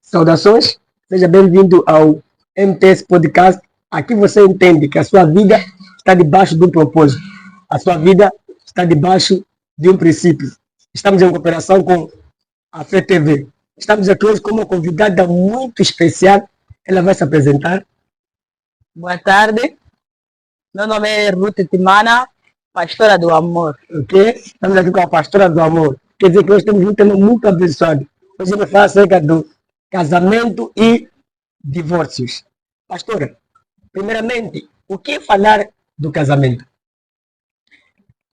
Saudações, seja bem-vindo ao MTS Podcast. Aqui você entende que a sua vida está debaixo de um propósito, a sua vida está debaixo de um princípio. Estamos em cooperação com a Fé TV. Estamos aqui hoje com uma convidada muito especial. Ela vai se apresentar. Boa tarde, meu nome é Ruth Timana, pastora do amor. Ok? Estamos aqui com a pastora do amor. Quer dizer que hoje temos um tema muito abençoado. Hoje eu vou falar acerca do casamento e divórcios. Pastora, primeiramente, o que é falar do casamento?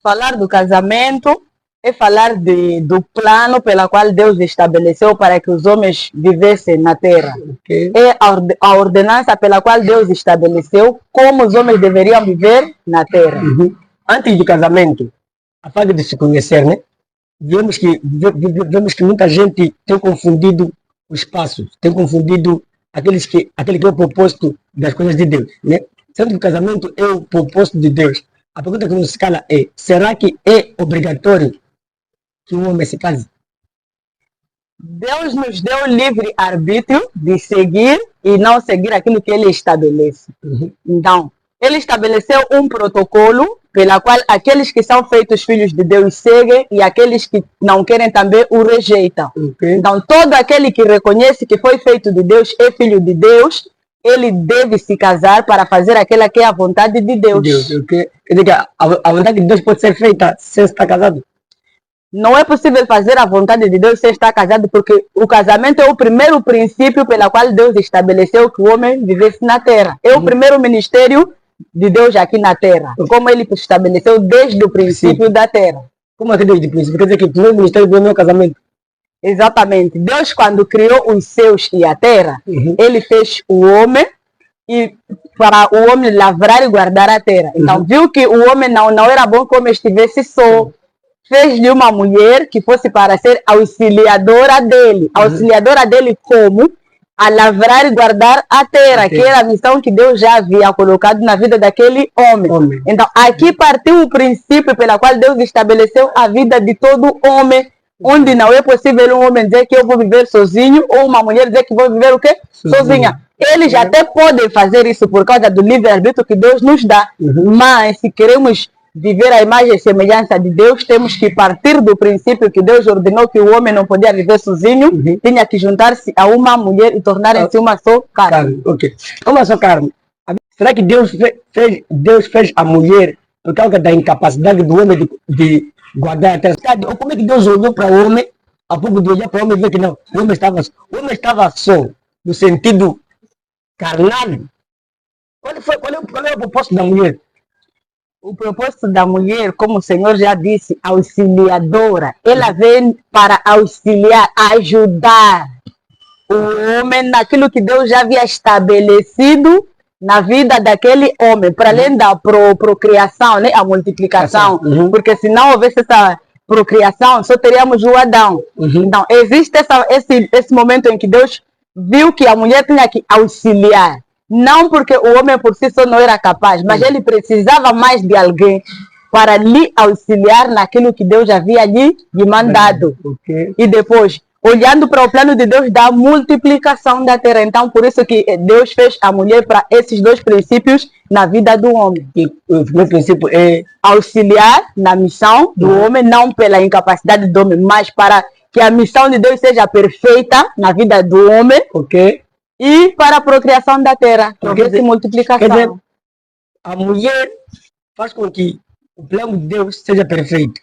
Falar do casamento é falar do plano pelo qual Deus estabeleceu para que os homens vivessem na terra. Okay. É a ordenança pela qual Deus estabeleceu como os homens deveriam viver na terra. Uhum. Antes do casamento, a falta de se conhecer, né? Vemos que muita gente tem confundido os passos, tem confundido aquele que é o propósito das coisas de Deus, né? Sendo que o casamento é o propósito de Deus. A pergunta que nos cala é: será que é obrigatório que um homem se case? Deus nos deu livre arbítrio de seguir e não seguir aquilo que Ele estabelece. Uhum. Então, Ele estabeleceu um protocolo pela qual aqueles que são feitos filhos de Deus seguem e aqueles que não querem também o rejeitam. Okay. Então, todo aquele que reconhece que foi feito de Deus é filho de Deus, ele deve se casar para fazer aquela que é a vontade de Deus. Okay. Quer dizer que a vontade de Deus pode ser feita sem estar casado? Não é possível fazer a vontade de Deus sem estar casado, porque o casamento é o primeiro princípio pelo qual Deus estabeleceu que o homem vivesse na terra. É o primeiro ministério de Deus aqui na terra, como Ele estabeleceu desde o princípio da terra. Como é que desde o princípio? Quer dizer que o primeiro ministério do homem é o casamento? Exatamente. Deus, quando criou os céus e a terra, Ele fez o homem e para o homem lavrar e guardar a terra. Então, viu que o homem não era bom que o homem estivesse só. Fez-lhe uma mulher que fosse para ser auxiliadora dele. Auxiliadora dele como? A lavrar e guardar a terra, que era a missão que Deus já havia colocado na vida daquele homem. Então, aqui partiu o princípio pela qual Deus estabeleceu a vida de todo homem, onde não é possível um homem dizer que eu vou viver sozinho, ou uma mulher dizer que vou viver o quê? Sozinha. Eles até podem fazer isso por causa do livre-arbítrio que Deus nos dá, mas se queremos viver a imagem e semelhança de Deus, temos que partir do princípio que Deus ordenou que o homem não podia viver sozinho, tinha que juntar-se a uma mulher e tornarem-se uma só carne. Ok. Uma só carne. Será que Deus fez a mulher por causa da incapacidade do homem de guardar a terra? Ou como é que Deus olhou para o homem, a pouco de olhar para o homem e ver que não, o homem estava só, no sentido carnal? Qual é o propósito da mulher? O propósito da mulher, como o Senhor já disse, auxiliadora. Ela vem para auxiliar, ajudar o homem naquilo que Deus já havia estabelecido na vida daquele homem, para além da procriação, né? A multiplicação. Porque se não houvesse essa procriação, só teríamos o Adão. Então, existe esse momento em que Deus viu que a mulher tinha que auxiliar. Não porque o homem por si só não era capaz, mas ele precisava mais de alguém para lhe auxiliar naquilo que Deus havia lhe mandado. E depois, olhando para o plano de Deus da multiplicação da terra. Então, por isso que Deus fez a mulher para esses dois princípios na vida do homem. E o primeiro princípio é auxiliar na missão do homem, não pela incapacidade do homem, mas para que a missão de Deus seja perfeita na vida do homem. E para a procriação da terra, progresso e multiplicação. Quer dizer, a mulher faz com que o plano de Deus seja perfeito.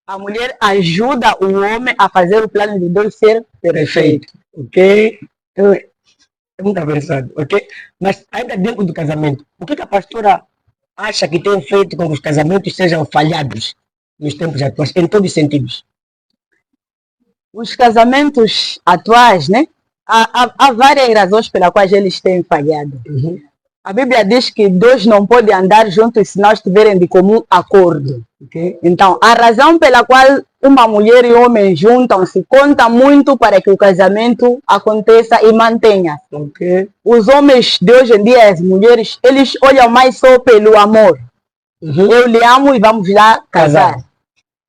A mulher ajuda o homem a fazer o plano de Deus ser perfeito. Ok? Então, é muito avançado, ok? Mas ainda dentro do casamento, o que a pastora acha que tem feito com que os casamentos sejam falhados nos tempos atuais, em todos os sentidos? Os casamentos atuais, né? Há várias razões pelas quais eles têm falhado. A Bíblia diz que dois não podem andar juntos se não estiverem de comum acordo. Então, a razão pela qual uma mulher e um homem juntam-se conta muito para que o casamento aconteça e mantenha. Os homens de hoje em dia, as mulheres, eles olham mais só pelo amor. Eu lhe amo e vamos lá casar.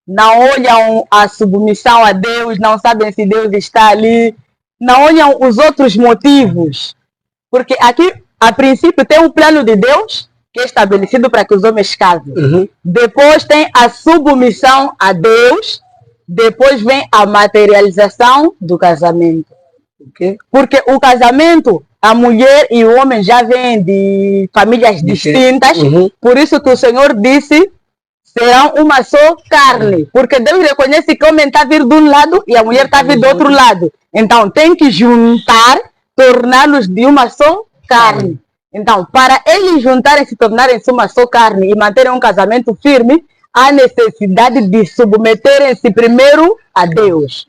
Não olham a submissão a Deus, não sabem se Deus está ali. não olham os outros motivos. Porque aqui, a princípio, tem um plano de Deus que é estabelecido para que os homens casem. Depois tem a submissão a Deus. Depois vem a materialização do casamento. Porque o casamento, a mulher e o homem já vêm de famílias distintas. Por isso que o Senhor disse, serão uma só carne. Porque Deus reconhece que o homem está a vir de um lado e a mulher está a vir do outro lado. Então tem que juntar, torná-los de uma só carne. Então, para eles juntarem-se, tornarem-se uma só carne e manterem um casamento firme, há necessidade de submeterem-se primeiro a Deus.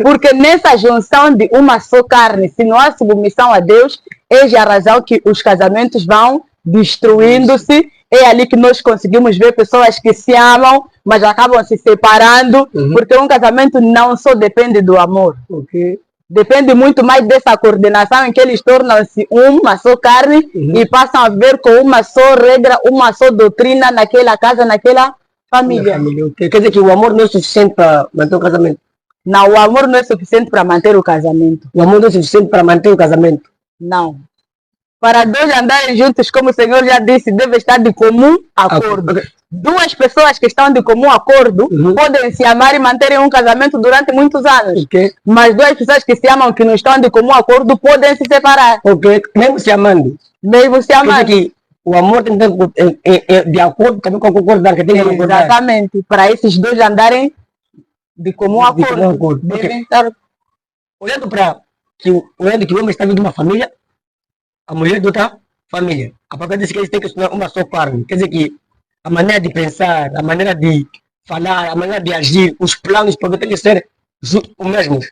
Porque nessa junção de uma só carne, se não há submissão a Deus, é a razão que os casamentos vão destruindo-se. É ali que nós conseguimos ver pessoas que se amam, mas acabam se separando, porque um casamento não só depende do amor. Depende muito mais dessa coordenação em que eles tornam-se uma só carne e passam a ver com uma só regra, uma só doutrina naquela casa, naquela família. Quer dizer que o amor não é suficiente para manter o casamento? Não, o amor não é suficiente para manter o casamento. O amor não é suficiente para manter o casamento? Não. Para dois andarem juntos, como o Senhor já disse, deve estar de comum acordo. Duas pessoas que estão de comum acordo podem se amar e manterem um casamento durante muitos anos. Mas duas pessoas que se amam, que não estão de comum acordo, podem se separar. Mesmo se amando? Mesmo se amando. Que o amor tem que estar de acordo também com concordar. Que tem que concordar. Exatamente. Para esses dois andarem de comum acordo. Devem estar... Olhando para que o homem está vindo de uma família, a mulher de outra família. A partir disso que eles têm que estudar uma só carne. Quer dizer que a maneira de pensar, a maneira de falar, a maneira de agir, os planos podem ter que ser os mesmos.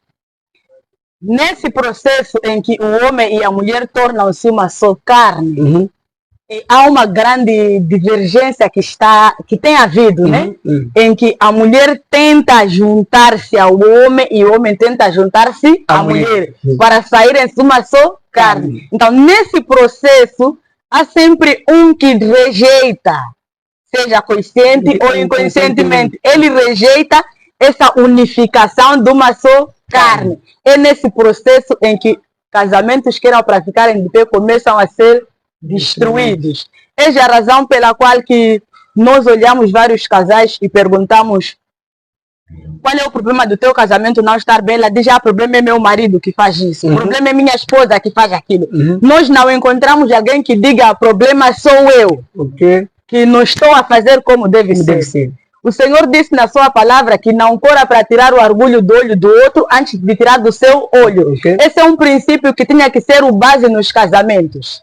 Nesse processo em que o homem e a mulher tornam-se uma só carne, há uma grande divergência que tem havido, né? Em que a mulher tenta juntar-se ao homem e o homem tenta juntar-se à mulher para saírem de uma só carne. Então, nesse processo, há sempre um que rejeita, seja consciente ou inconscientemente. Ele rejeita essa unificação de uma só carne. É nesse processo em que casamentos que eram para ficarem de pé começam a ser destruídos. É a razão pela qual que nós olhamos vários casais e perguntamos qual é o problema do teu casamento não estar bem. Ela diz, o problema é meu marido que faz isso, o problema é minha esposa que faz aquilo. Nós não encontramos alguém que diga, o problema sou eu, que não estou a fazer como deve ser. O Senhor disse na sua palavra que não corra para tirar o orgulho do olho do outro antes de tirar do seu olho. Esse é um princípio que tinha que ser o base nos casamentos,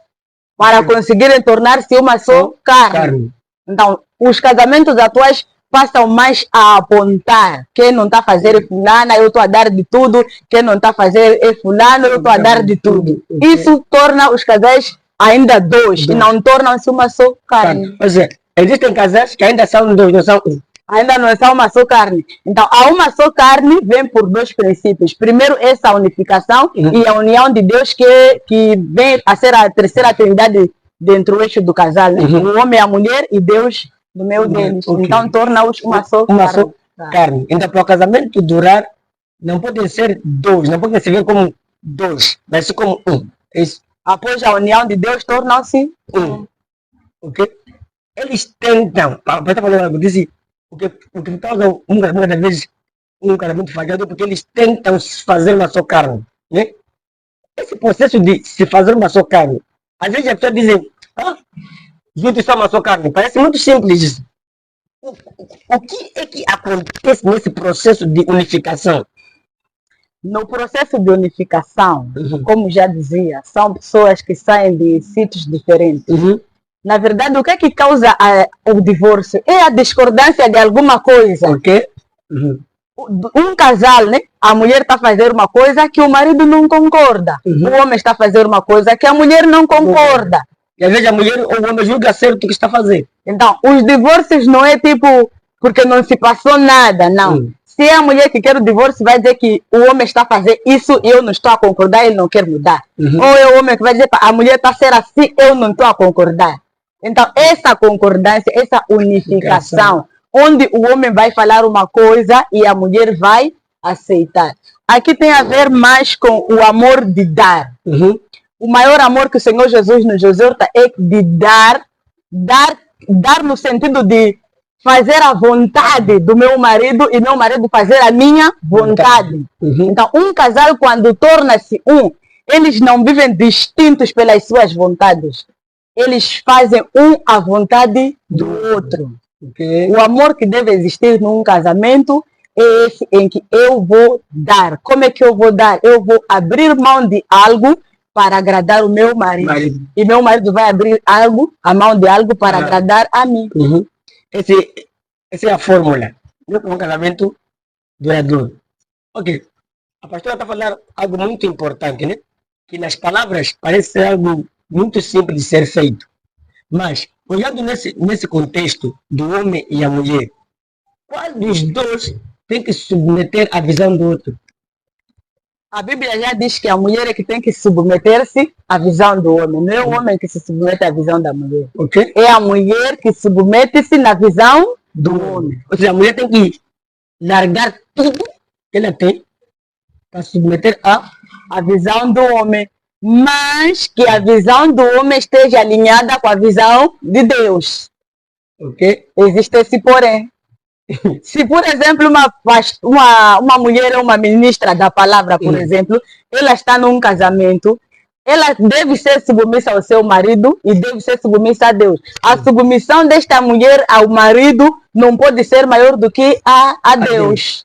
para conseguirem tornar-se uma só carne. Então, os casamentos atuais passam mais a apontar. Quem não está a fazer é fulana, eu estou a dar de tudo. Quem não está a fazer é fulano, eu estou a dar de tudo. Isso torna os casais ainda dois e não tornam-se uma só carne. Pois é, existem casais que ainda são dois, não são um. Ainda não são uma só carne. Então, a uma só carne vem por dois princípios. Primeiro, essa unificação e a união de Deus que vem a ser a terceira trindade dentro do eixo do casal. Né? O homem e a mulher e Deus no meio deles. Então, torna-os uma só carne. Então, para o casamento durar, não podem ser dois, não podem se ver como dois, mas como um. Isso. Após a união de Deus, tornam-se um. Eles tentam, para estar falando algo, disse, o que causa muitas vezes um casamento falhado, porque eles tentam fazer uma só carne. Né? Esse processo de se fazer uma só carne, às vezes as pessoas dizem, juntos são uma só carne, parece muito simples isso. O que é que acontece nesse processo de unificação? No processo de unificação, como já dizia, são pessoas que saem de sítios diferentes. Na verdade, o que é que causa o divórcio? É a discordância de alguma coisa. Um casal, né? A mulher está a fazer uma coisa que o marido não concorda. O homem está a fazer uma coisa que a mulher não concorda. E às vezes a mulher ou o homem julga certo o que está a fazer. Então, os divórcios não é tipo porque não se passou nada, não. Se é a mulher que quer o divórcio, vai dizer que o homem está a fazer isso e eu não estou a concordar, ele não quer mudar. Ou é o homem que vai dizer, a mulher está a ser assim, eu não estou a concordar. Então, essa concordância, essa unificação, onde o homem vai falar uma coisa e a mulher vai aceitar. Aqui tem a ver mais com o amor de dar. O maior amor que o Senhor Jesus nos exorta é de dar no sentido de fazer a vontade do meu marido e meu marido fazer a minha vontade. Então, um casal, quando torna-se um, eles não vivem distintos pelas suas vontades. Eles fazem um a vontade do outro. O amor que deve existir num casamento é esse em que eu vou dar. Como é que eu vou dar? Eu vou abrir mão de algo para agradar o meu marido. E meu marido vai abrir a mão de algo para agradar a mim. Essa é a fórmula. Um casamento duradouro. Ok. A pastora está falando algo muito importante, né? Que nas palavras parece ser algo muito simples de ser feito. Mas, olhando nesse contexto do homem e a mulher, qual dos dois tem que submeter à visão do outro? A Bíblia já diz que a mulher é que tem que submeter-se à visão do homem. Não é o homem que se submete à visão da mulher. Okay. É a mulher que submete-se na visão do homem. Ou seja, a mulher tem que largar tudo que ela tem para submeter à visão do homem. Mas que a visão do homem esteja alinhada com a visão de Deus. Okay. Existe esse porém. Se, por exemplo, uma mulher ou uma ministra da palavra, por exemplo, ela está num casamento, ela deve ser submissa ao seu marido e deve ser submissa a Deus. A submissão desta mulher ao marido não pode ser maior do que a Deus.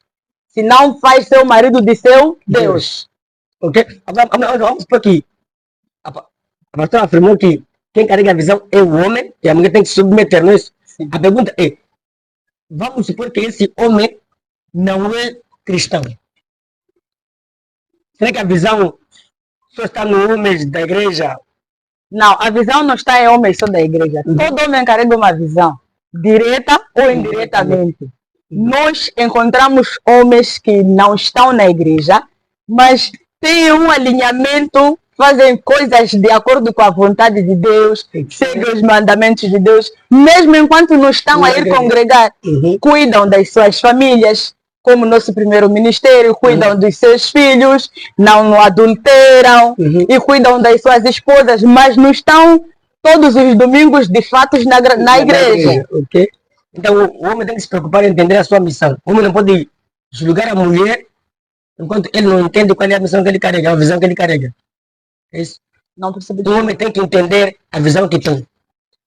Senão faz seu marido de seu Deus. Ok? Agora, vamos por aqui. A pastora afirmou que quem carrega a visão é o homem e a mulher tem que se submeter, não é isso? Sim. A pergunta é, vamos supor que esse homem não é cristão. Será que a visão só está nos homens da igreja? Não, a visão não está em homens só da igreja. Todo homem carrega uma visão, direta ou indiretamente. Nós encontramos homens que não estão na igreja, mas têm um alinhamento, fazem coisas de acordo com a vontade de Deus, seguem os mandamentos de Deus, mesmo enquanto não estão a ir congregar. Cuidam das suas famílias, como nosso primeiro ministério, cuidam dos seus filhos, não adulteram e cuidam das suas esposas, mas não estão todos os domingos de fato na igreja. Okay. Então o homem tem que se preocupar em entender a sua missão. O homem não pode julgar a mulher enquanto ele não entende qual é a missão que ele carrega, a visão que ele carrega. É isso? Não percebi. O homem tem que entender a visão que tem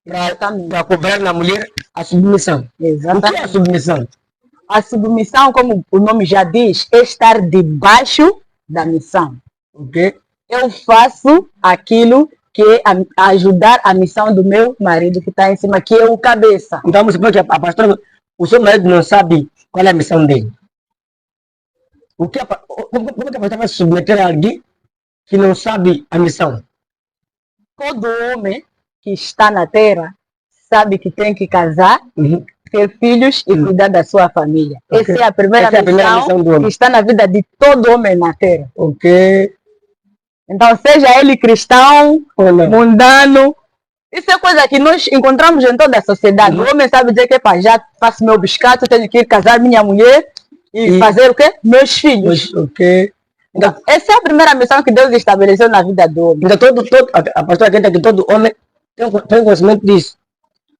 para cobrar na mulher a submissão. Exatamente. O que é a submissão? A submissão, como o nome já diz, é estar debaixo da missão. Okay. Eu faço aquilo que é ajudar a missão do meu marido que está em cima, que é o cabeça. Então vamos supor que a pastora, o seu marido não sabe qual é a missão dele. Como que a pastora vai submeter a alguém que não sabe a missão? Todo homem que está na terra sabe que tem que casar, ter filhos e cuidar da sua família. Okay. Essa é a primeira missão que está na vida de todo homem na terra. Okay. Então, seja ele cristão, mundano, isso é coisa que nós encontramos em toda a sociedade. O homem sabe dizer que já faço meu biscato, tenho que ir casar minha mulher e fazer o quê? Meus filhos. Okay. Então, essa é a primeira missão que Deus estabeleceu na vida do homem. Então, a pastora acredita que todo homem tem conhecimento disso.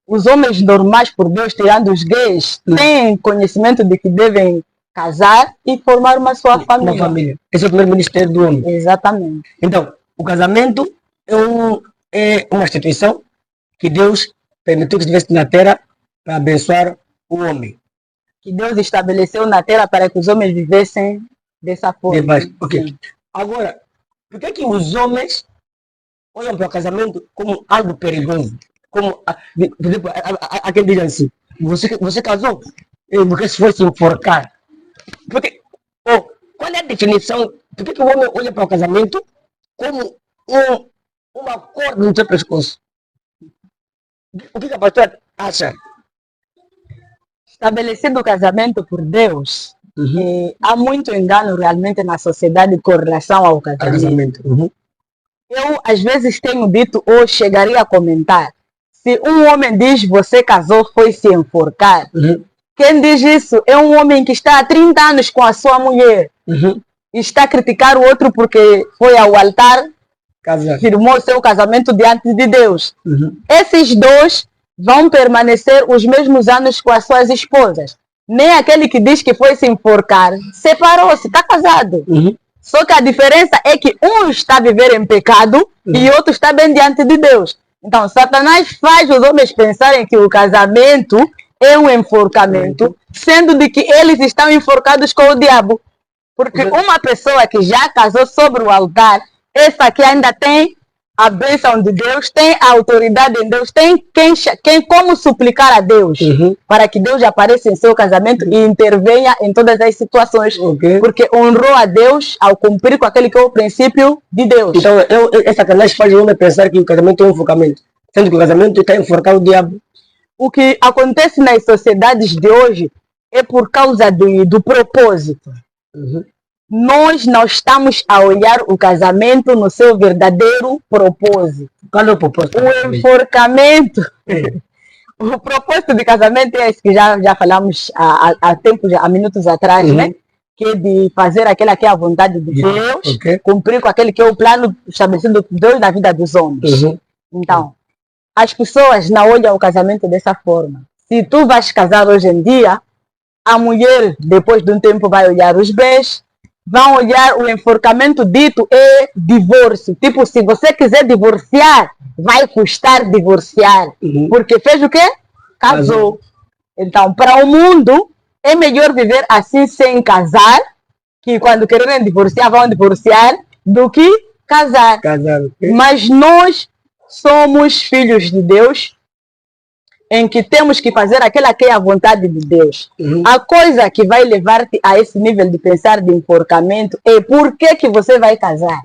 Os homens normais, por Deus, tirando os gays, têm conhecimento de que devem casar e formar uma sua família. Uma família. Esse é o primeiro ministério do homem. Exatamente. Então, o casamento é uma instituição que Deus permitiu que estivesse na terra para abençoar o homem. Que Deus estabeleceu na terra para que os homens vivessem dessa forma. Okay. Agora, por que os homens olham para o casamento como algo perigoso? Como, por exemplo, há quem diz assim, você casou, porque se fosse enforcar. Porque, qual é a definição? Por que o homem olha para o casamento como uma corda no seu pescoço? O que a pastora acha? Estabelecido o casamento por Deus, há muito engano realmente na sociedade com relação ao casamento. Eu, às vezes, tenho dito ou chegaria a comentar, se um homem diz você casou foi se enforcar, Quem diz isso é um homem que está há 30 anos com a sua mulher. E está a criticar o outro porque foi ao altar, firmou seu casamento diante de Deus. Esses dois vão permanecer os mesmos anos com as suas esposas. Nem aquele que diz que foi se enforcar, separou-se, está casado. Só que a diferença é que um está a viver em pecado e outro está bem diante de Deus. Então, Satanás faz os homens pensarem que o casamento é um enforcamento, sendo de que eles estão enforcados com o diabo. Porque uma pessoa que já casou sobre o altar, essa aqui ainda tem a bênção de Deus, tem a autoridade em Deus, tem como suplicar a Deus para que Deus apareça em seu casamento e intervenha em todas as situações, porque honrou a Deus ao cumprir com aquele que é o princípio de Deus. Então, essa canais faz o homem pensar que o casamento é um enforcamento, sendo que o casamento está a enforcar o diabo. O que acontece nas sociedades de hoje é por causa do propósito. Nós não estamos a olhar o casamento no seu verdadeiro propósito. Qual é o propósito? O enforcamento. O propósito de casamento é esse que já falamos há minutos atrás, né? Que é de fazer aquela que é a vontade de Deus, cumprir com aquele que é o plano estabelecido por Deus na vida dos homens. Então, as pessoas não olham o casamento dessa forma. Se tu vais casar hoje em dia, a mulher, depois de um tempo, vai olhar os bens, vão olhar o enforcamento dito é divórcio. Tipo, se você quiser divorciar, vai custar divorciar. Porque fez o quê? Casou. Então, para o mundo, é melhor viver assim sem casar, que quando quererem divorciar, vão divorciar, do que casar. Mas nós somos filhos de Deus, em que temos que fazer aquela que é a vontade de Deus. A coisa que vai levar-te a esse nível de pensar de enforcamento é por que você vai casar.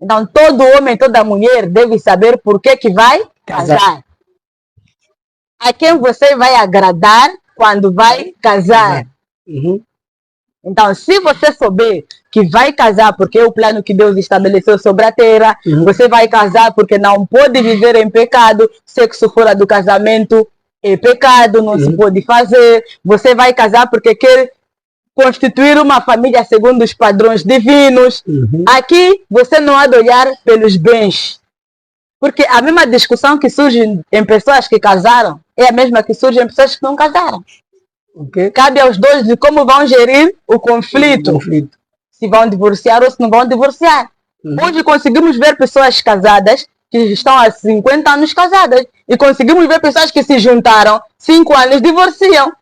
Então, todo homem, toda mulher deve saber por que vai casar. A quem você vai agradar quando vai casar. Então, se você souber que vai casar porque é o plano que Deus estabeleceu sobre a terra, você vai casar porque não pode viver em pecado, sexo fora do casamento é pecado, não se pode fazer. Você vai casar porque quer constituir uma família segundo os padrões divinos. Aqui, você não há de olhar pelos bens. Porque a mesma discussão que surge em pessoas que casaram é a mesma que surge em pessoas que não casaram. Cabe aos dois de como vão gerir o conflito. Se vão divorciar ou se não vão divorciar. Hoje conseguimos ver pessoas casadas que estão há 50 anos casadas. E conseguimos ver pessoas que se juntaram 5 anos divorciam.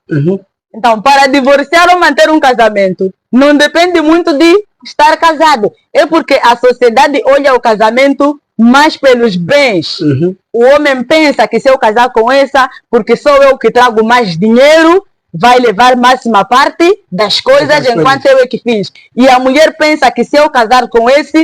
Então, para divorciar ou manter um casamento, não depende muito de estar casado. É porque a sociedade olha o casamento mais pelos bens. O homem pensa que se eu casar com essa, porque sou eu que trago mais dinheiro, vai levar máxima parte das coisas enquanto eu é que fiz. E a mulher pensa que se eu casar com esse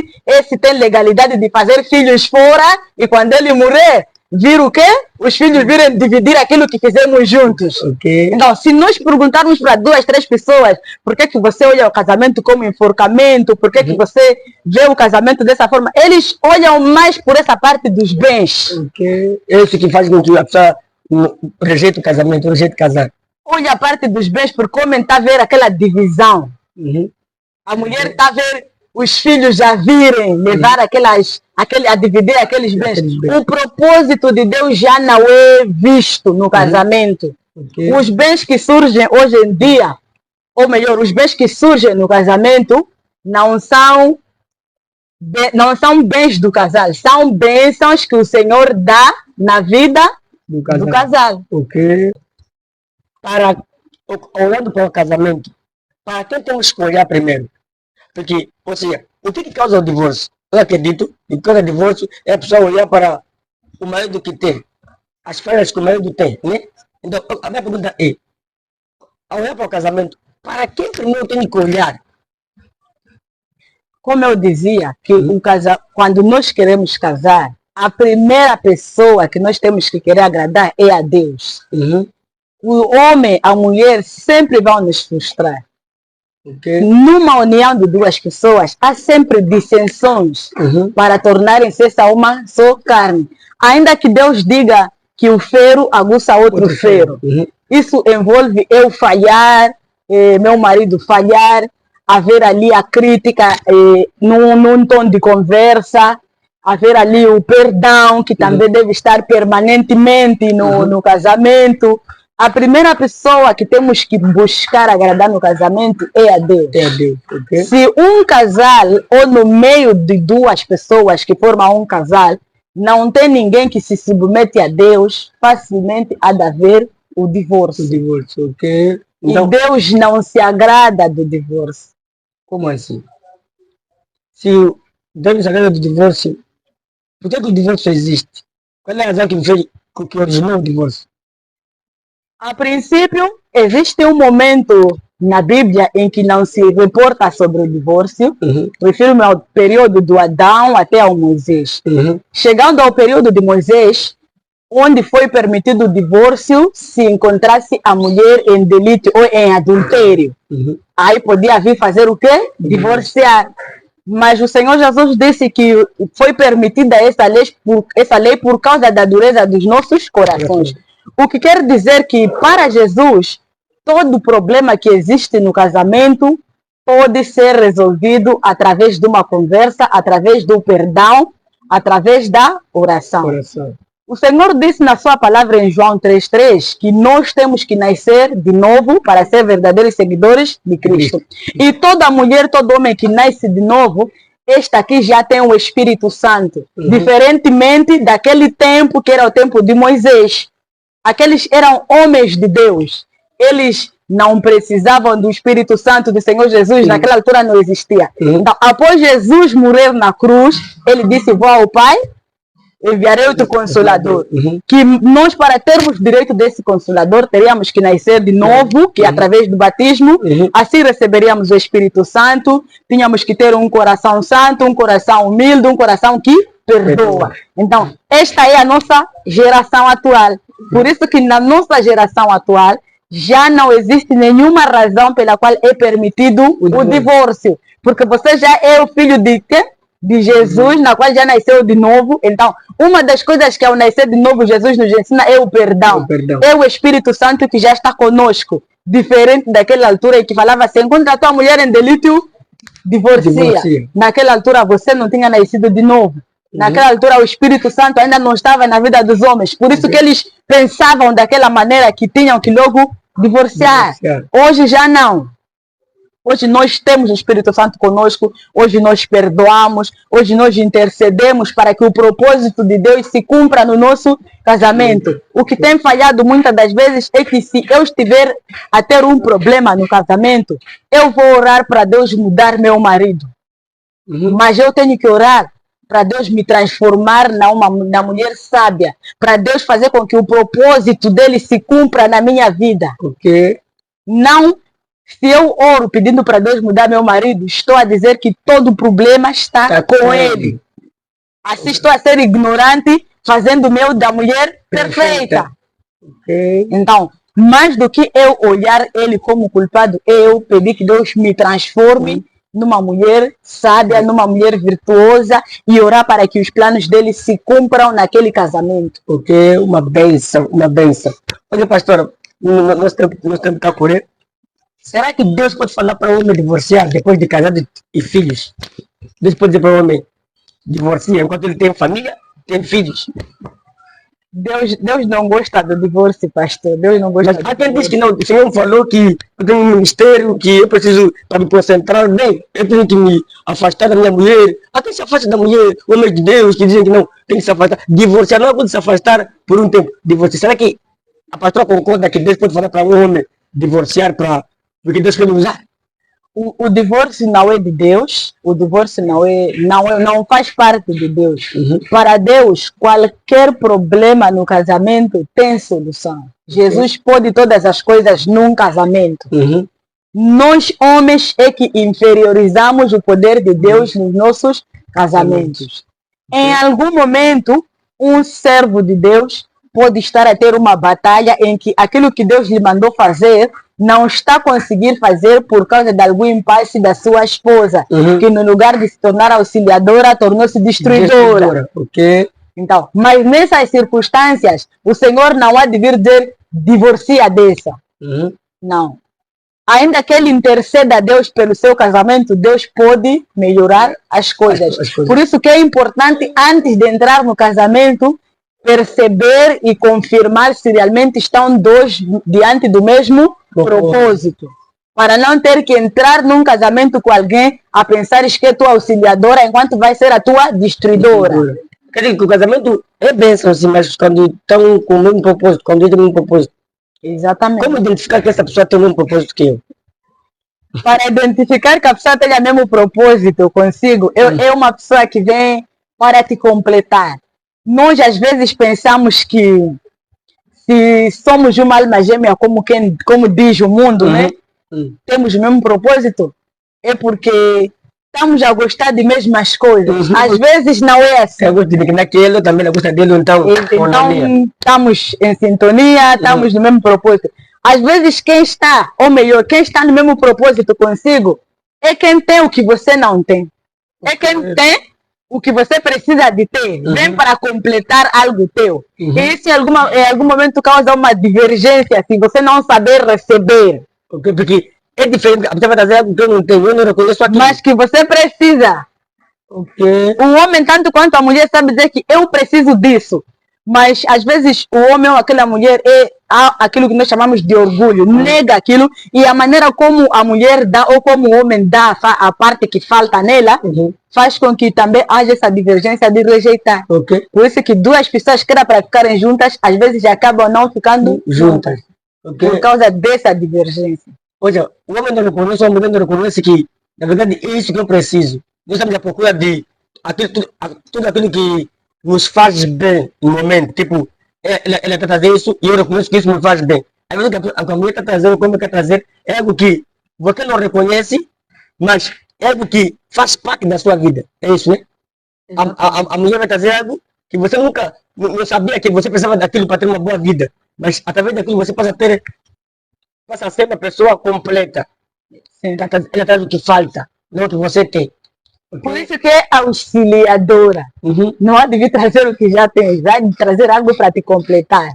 tem legalidade de fazer filhos fora e quando ele morrer, vir o quê? Os filhos virem dividir aquilo que fizemos juntos. Então, se nós perguntarmos para 2, 3 pessoas por que você olha o casamento como enforcamento, por que você vê o casamento dessa forma, eles olham mais por essa parte dos bens. Esse que faz com que a pessoa rejeite o casamento, rejeite casar. Olha a parte dos bens por como está a ver aquela divisão. A mulher está a ver os filhos já virem levar a dividir aqueles bens. O propósito de Deus já não é visto no casamento. Os bens que surgem hoje em dia, ou melhor, os bens que surgem no casamento não são bens do casal, são bênçãos que o Senhor dá na vida do casal. Olhando para o casamento, para quem temos que olhar primeiro? Porque, ou seja, o que causa o divórcio? Eu acredito que causa o divórcio é a pessoa olhar para o marido que tem, as falhas que o marido tem, né? Então, a minha pergunta é, ao olhar para o casamento, para quem primeiro tem que olhar? Como eu dizia, que quando nós queremos casar, a primeira pessoa que nós temos que querer agradar é a Deus. O homem, a mulher sempre vão nos frustrar. Numa união de 2 pessoas, há sempre dissensões para tornarem-se essa uma só carne. Ainda que Deus diga que o ferro aguça outro ferro. isso envolve eu falhar, meu marido falhar, haver ali a crítica num tom de conversa, haver ali o perdão, que também deve estar permanentemente no casamento. A primeira pessoa que temos que buscar agradar no casamento é a Deus. É a Deus, ok? Se um casal, ou no meio de duas pessoas que formam um casal, não tem ninguém que se submete a Deus, facilmente há de haver o divórcio. O divórcio, ok? Então, E Deus não se agrada do divórcio. como assim? Se Deus não se agrada do divórcio, por que o divórcio existe? Qual é a razão que originou o divórcio? A princípio, existe um momento na Bíblia em que não se reporta sobre o divórcio. Refiro-me ao período do Adão até ao Moisés. Chegando ao período de Moisés, onde foi permitido o divórcio se encontrasse a mulher em delito ou em adultério. Aí podia vir fazer o quê? Divorciar. Mas o Senhor Jesus disse que foi permitida essa lei por causa da dureza dos nossos corações. O que quer dizer que, para Jesus, todo problema que existe no casamento pode ser resolvido através de uma conversa, através do perdão, através da oração. O Senhor disse na sua palavra em João 3,3 que nós temos que nascer de novo para ser verdadeiros seguidores de Cristo. E toda mulher, todo homem que nasce de novo, este aqui já tem o Espírito Santo. Diferentemente daquele tempo que era o tempo de Moisés. Aqueles eram homens de Deus. Eles não precisavam do Espírito Santo do Senhor Jesus. Naquela altura não existia. Então, após Jesus morrer na cruz, ele disse: vou ao Pai, enviarei outro Consolador. Que nós, para termos direito desse Consolador, teríamos que nascer de novo, que através do batismo, assim receberíamos o Espírito Santo. Tínhamos que ter um coração santo, um coração humilde, um coração que perdoa. Então, esta é a nossa geração atual. Por isso que na nossa geração atual já não existe nenhuma razão pela qual é permitido o divórcio. Porque você já é o filho de Jesus, na qual já nasceu de novo. Então, uma das coisas que ao nascer de novo Jesus nos ensina é o perdão. É o Espírito Santo que já está conosco. Diferente daquela altura em que falava assim: encontra a tua mulher em delito, divorcia. Naquela altura você não tinha nascido de novo. Naquela altura o Espírito Santo ainda não estava na vida dos homens. Por isso que eles pensavam daquela maneira que tinham que logo divorciar. Hoje já não. Hoje nós temos o Espírito Santo conosco. Hoje nós perdoamos. Hoje nós intercedemos para que o propósito de Deus se cumpra no nosso casamento. O que tem falhado muitas das vezes é que, se eu estiver a ter um problema no casamento, eu vou orar para Deus mudar meu marido. Mas eu tenho que orar para Deus me transformar na mulher sábia, para Deus fazer com que o propósito dele se cumpra na minha vida. Não, se eu oro pedindo para Deus mudar meu marido, estou a dizer que todo o problema está com ele. Assim estou a ser ignorante, fazendo o meu da mulher perfeita. Então, mais do que eu olhar ele como culpado, eu pedir que Deus me transforme numa mulher sábia, numa mulher virtuosa, e orar para que os planos dele se cumpram naquele casamento. Uma bênção, uma bênção. Olha, pastora, nós temos que correr. Será que Deus pode falar para o homem divorciar depois de casado e filhos? Deus pode dizer para o homem divorciar enquanto ele tem família, tem filhos? Deus não gosta do divórcio, pastor. Deus não gosta. Mas há quem diz que não. O Senhor falou que eu tenho um ministério, que eu preciso, para me concentrar bem, eu tenho que me afastar da minha mulher. Há quem se afasta da mulher, homens de Deus, que dizem que não, tem que se afastar. Divorciar não pode se afastar por um tempo. Divorciar. Será que a pastora concorda que Deus pode falar para um homem divorciar porque Deus quer usar? O divórcio não é de Deus, o divórcio não faz parte de Deus. Para Deus, qualquer problema no casamento tem solução. Jesus pode todas as coisas num casamento. Nós, homens, é que inferiorizamos o poder de Deus nos nossos casamentos. Em algum momento, um servo de Deus pode estar a ter uma batalha em que aquilo que Deus lhe mandou fazer não está a conseguir fazer por causa de algum impasse da sua esposa, que no lugar de se tornar auxiliadora, tornou-se destruidora. Então, mas nessas circunstâncias, o Senhor não há de vir dizer: divorcia dessa. Não. Ainda que ele interceda a Deus pelo seu casamento, Deus pode melhorar as coisas. Por isso que é importante, antes de entrar no casamento, perceber e confirmar se realmente estão dois diante do mesmo propósito. Para não ter que entrar num casamento com alguém a pensar que é tua auxiliadora enquanto vai ser a tua destruidora. Quer dizer que o casamento é bênção, sim, mas quando estão com o mesmo propósito, quando eles têm o mesmo propósito. Exatamente. Como identificar que essa pessoa tem o mesmo propósito que eu? Para identificar que a pessoa tem o mesmo propósito consigo, é uma pessoa que vem para te completar. Nós às vezes pensamos que se somos uma alma gêmea, como diz o mundo, né? Temos o mesmo propósito, é porque estamos a gostar de mesmas coisas. Às vezes não é assim. Eu gosto de naquele, eu também gosto dele, então estamos em sintonia, estamos no mesmo propósito. Às vezes quem está, ou melhor, quem está no mesmo propósito consigo, é quem tem o que você não tem. É quem tem o que você precisa de ter. Vem para completar algo teu. E isso em algum momento causa uma divergência, se você não saber receber. Porque é diferente, a pessoa vai trazer algo que eu não tenho, eu não reconheço aquilo. Mas que você precisa. O homem, tanto quanto a mulher, sabe dizer que eu preciso disso. Mas às vezes o homem ou aquela mulher é aquilo que nós chamamos de orgulho, nega aquilo, e a maneira como a mulher dá ou como o homem dá a parte que falta nela, faz com que também haja essa divergência de rejeitar. Por isso que duas pessoas que eram para ficarem juntas, às vezes acabam não ficando juntas. Por causa dessa divergência. Ou seja, o homem não reconhece, a mulher não reconhece que, na verdade, é isso que eu preciso. Nós estamos à procura de tudo aquilo que nos faz bem no momento. Tipo, ela está trazendo isso e eu reconheço que isso me faz bem. Às vezes a mulher está trazendo, como quer trazer, é algo que você não reconhece, mas é algo que faz parte da sua vida. É isso, né? A mulher vai trazer algo que você nunca não sabia que você precisava daquilo para ter uma boa vida. Mas através daquilo você passa a ser uma pessoa completa. Ela traz o que falta, não o que você tem. Por isso que é auxiliadora. Não há de trazer o que já tens, há de trazer algo para te completar.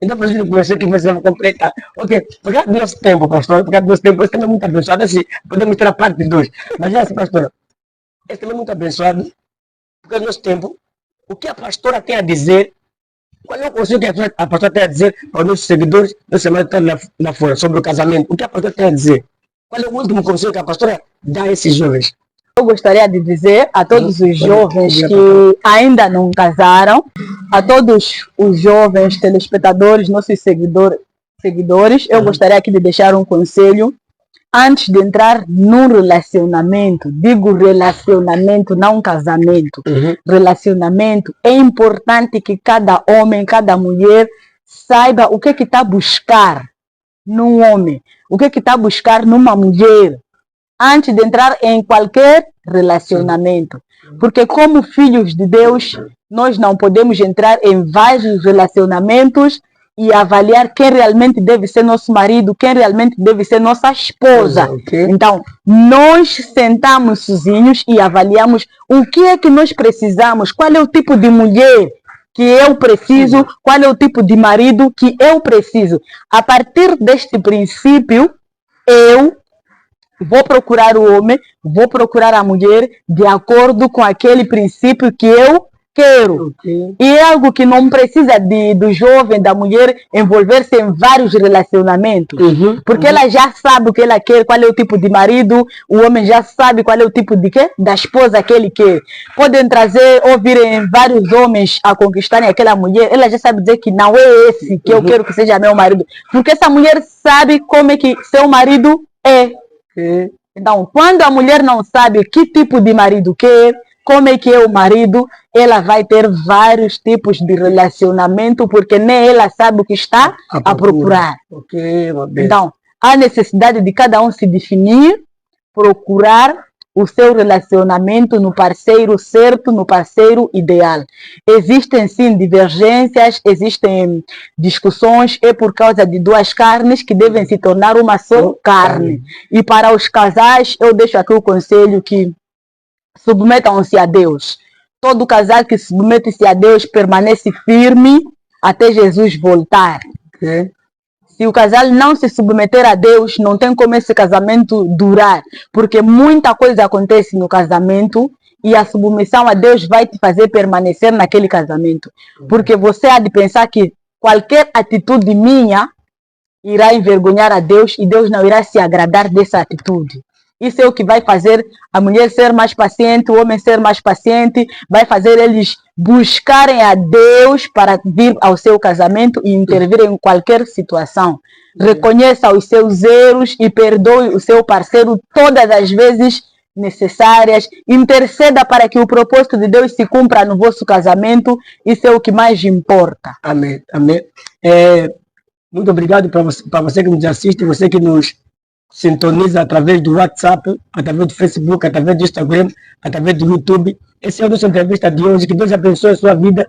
Então, por isso que você vai completar. Ok, por causa do nosso tempo, pastor, por causa do nosso tempo, esse tema é muito abençoado, assim, podemos ter a parte 2. Mas já, pastora, esse tema é muito abençoado, por causa do nosso tempo. O que a pastora tem a dizer, qual é o conselho que a pastora tem a dizer para os nossos seguidores, nossos amados que estão lá fora, sobre o casamento? O que a pastora tem a dizer? Qual é o último conselho que a pastora dá a esses jovens? Eu gostaria de dizer a todos os jovens que ainda não casaram, a todos os jovens telespectadores, nossos seguidores, eu gostaria aqui de deixar um conselho. Antes de entrar num relacionamento, digo relacionamento, não casamento, relacionamento, é importante que cada homem, cada mulher saiba o que está a buscar num homem, o que está a buscar numa mulher, antes de entrar em qualquer relacionamento. Porque como filhos de Deus, nós não podemos entrar em vários relacionamentos e avaliar quem realmente deve ser nosso marido, quem realmente deve ser nossa esposa. Então, nós sentamos sozinhos e avaliamos o que é que nós precisamos, qual é o tipo de mulher que eu preciso, qual é o tipo de marido que eu preciso. A partir deste princípio, eu vou procurar o homem, vou procurar a mulher de acordo com aquele princípio que eu quero. E é algo que não precisa do jovem, da mulher, envolver-se em vários relacionamentos. Porque ela já sabe o que ela quer, qual é o tipo de marido, o homem já sabe qual é o tipo de quê? Da esposa que ele quer. Podem trazer ou virem vários homens a conquistarem aquela mulher, ela já sabe dizer que não é esse que eu quero que seja meu marido. Porque essa mulher sabe como é que seu marido é. Então, quando a mulher não sabe que tipo de marido quer, como é que é o marido, ela vai ter vários tipos de relacionamento, porque nem ela sabe o que está a procurar. Então, há necessidade de cada um se definir, procurar o seu relacionamento no parceiro certo, no parceiro ideal. Existem sim divergências, existem discussões, é por causa de duas carnes que devem se tornar uma só carne. E para os casais, eu deixo aqui o conselho que submetam-se a Deus. Todo casal que submete-se a Deus permanece firme até Jesus voltar. Se o casal não se submeter a Deus, não tem como esse casamento durar. Porque muita coisa acontece no casamento e a submissão a Deus vai te fazer permanecer naquele casamento. Porque você há de pensar que qualquer atitude minha irá envergonhar a Deus e Deus não irá se agradar dessa atitude. Isso é o que vai fazer a mulher ser mais paciente, o homem ser mais paciente, vai fazer eles buscarem a Deus para vir ao seu casamento e intervir em qualquer situação. Reconheça os seus erros e perdoe o seu parceiro todas as vezes necessárias. Interceda para que o propósito de Deus se cumpra no vosso casamento. Isso é o que mais importa. Amém. Amém. Muito obrigado para você que nos assiste, você que nos sintoniza através do WhatsApp, através do Facebook, através do Instagram, através do YouTube. Essa é a nossa entrevista de hoje. Que Deus abençoe a sua vida.